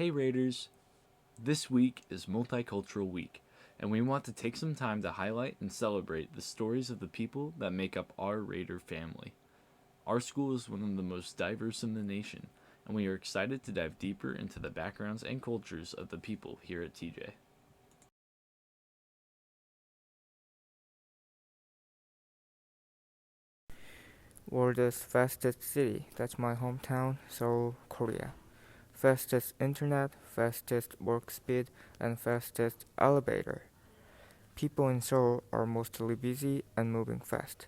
Hey Raiders! This week is Multicultural Week, and we want to take some time to highlight and celebrate the stories of the people that make up our Raider family. Our school is one of the most diverse in the nation, and we are excited to dive deeper into the backgrounds and cultures of the people here at TJ. World's fastest city, that's my hometown, Seoul, Korea. Fastest internet, fastest work speed, and fastest elevator. People in Seoul are mostly busy and moving fast.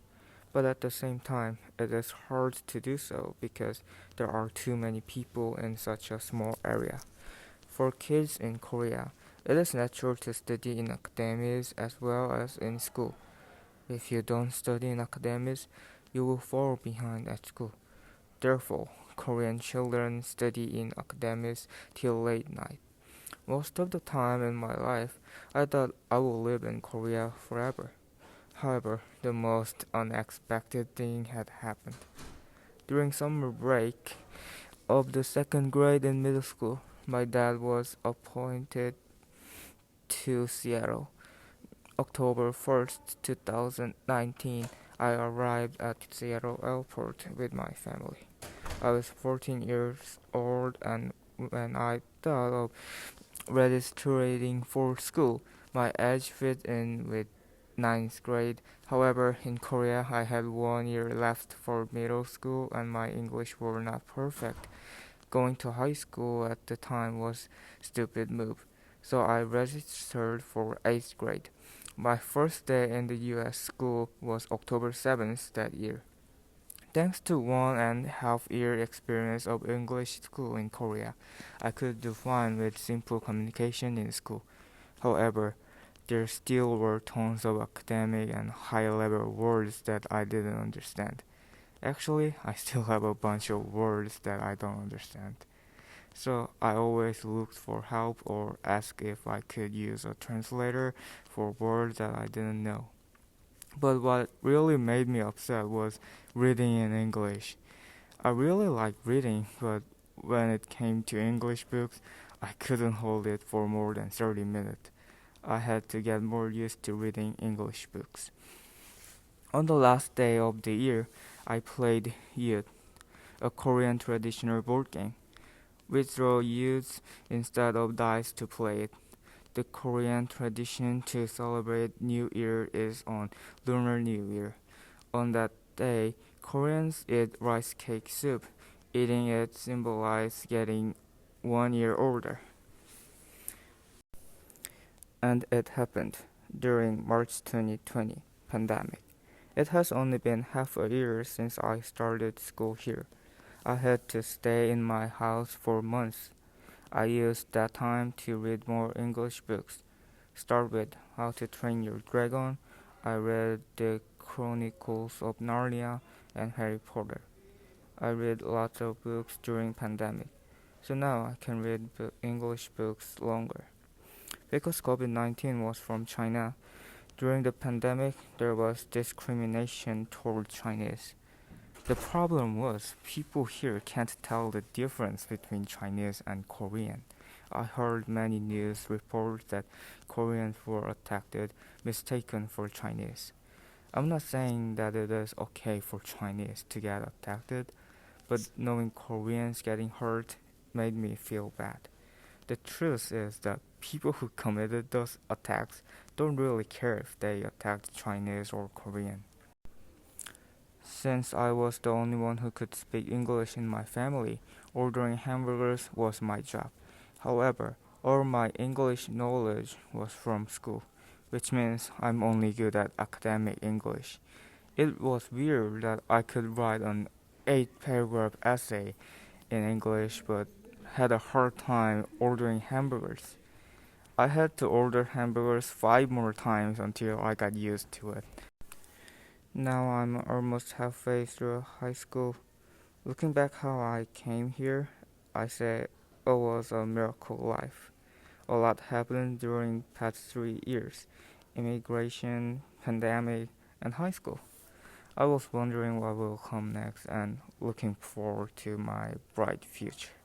But at the same time, it is hard to do so because there are too many people in such a small area. For kids in Korea, it is natural to study in academies as well as in school. If you don't study in academies, you will fall behind at school. Therefore, Korean children study in academies till late night. Most of the time in my life, I thought I would live in Korea forever. However, the most unexpected thing had happened. During summer break of the second grade in middle school, my dad was appointed to Seattle. October 1st, 2019, I arrived at Seattle Airport with my family. I was 14 years old, and when I thought of registering for school, my age fit in with ninth grade. However, in Korea, I had 1 year left for middle school and my English were not perfect. Going to high school at the time was stupid move, so I registered for 8th grade. My first day in the US school was October 7th that year. Thanks to 1.5 year experience of English school in Korea, I could do fine with simple communication in school. However, there still were tons of academic and high level words that I didn't understand. Actually, I still have a bunch of words that I don't understand. So I always looked for help or asked if I could use a translator for words that I didn't know. But what really made me upset was reading in English. I really like reading, but when it came to English books, I couldn't hold it for more than 30 minutes. I had to get more used to reading English books. On the last day of the year, I played Yut, a Korean traditional board game. We throw Yuts instead of dice to play it. The Korean tradition to celebrate New Year is on Lunar New Year. On that day, Koreans eat rice cake soup. Eating it symbolizes getting 1 year older. And it happened during March 2020 pandemic. It has only been half a year since I started school here. I had to stay in my house for months. I used that time to read more English books. Start with How to Train Your Dragon. I read the Chronicles of Narnia and Harry Potter. I read lots of books during pandemic. So now I can read English books longer. Because COVID-19 was from China, during the pandemic there was discrimination toward Chinese. The problem was people here can't tell the difference between Chinese and Korean. I heard many news reports that Koreans were attacked, mistaken for Chinese. I'm not saying that it is okay for Chinese to get attacked, but knowing Koreans getting hurt made me feel bad. The truth is that people who committed those attacks don't really care if they attacked Chinese or Korean. Since I was the only one who could speak English in my family, ordering hamburgers was my job. However, all my English knowledge was from school, which means I'm only good at academic English. It was weird that I could write an 8 paragraph essay in English but had a hard time ordering hamburgers. I had to order hamburgers 5 more times until I got used to it. Now I'm almost halfway through high school. Looking back how I came here, I say it was a miracle life. A lot happened during past 3 years. Immigration, pandemic, and high school. I was wondering what will come next and looking forward to my bright future.